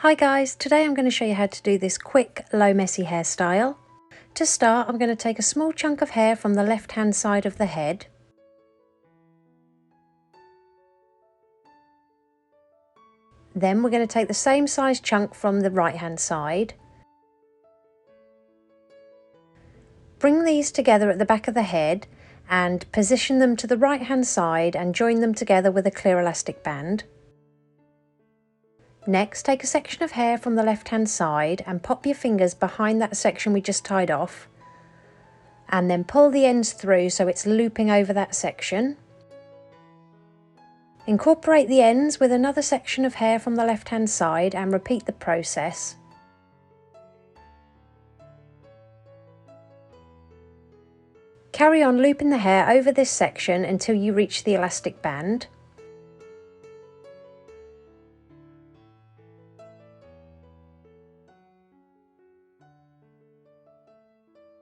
Hi guys, today I'm going to show you how to do this quick low messy hairstyle. To start, I'm going to take a small chunk of hair from the left hand side of the head. Then we're going to take the same size chunk from the right hand side. Bring these together at the back of the head and position them to the right hand side and join them together with a clear elastic band. Next, take a section of hair from the left hand side and pop your fingers behind that section we just tied off, and then pull the ends through so it's looping over that section. Incorporate the ends with another section of hair from the left hand side and repeat the process. Carry on looping the hair over this section until you reach the elastic band.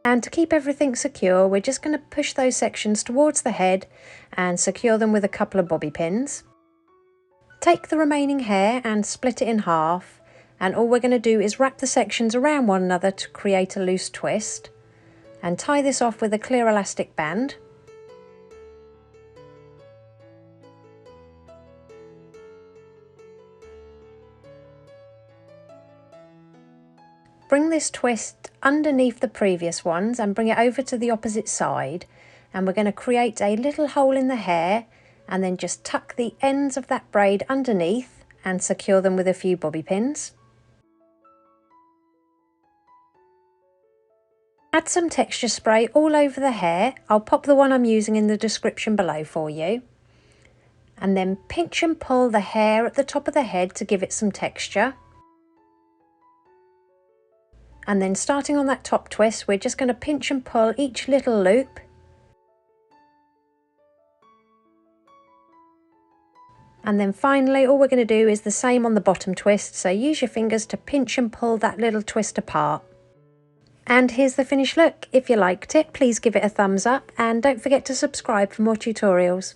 And to keep everything secure, we're just going to push those sections towards the head and secure them with a couple of bobby pins. Take the remaining hair and split it in half, and all we're going to do is wrap the sections around one another to create a loose twist, and tie this off with a clear elastic band. Bring this twist underneath the previous ones and bring it over to the opposite side, and we're going to create a little hole in the hair and then just tuck the ends of that braid underneath and secure them with a few bobby pins. Add some texture spray all over the hair. I'll pop the one I'm using in the description below for you. And then pinch and pull the hair at the top of the head to give it some texture. And then starting on that top twist, we're just going to pinch and pull each little loop. And then finally, all we're going to do is the same on the bottom twist, so use your fingers to pinch and pull that little twist apart. And here's the finished look. If you liked it, please give it a thumbs up and don't forget to subscribe for more tutorials.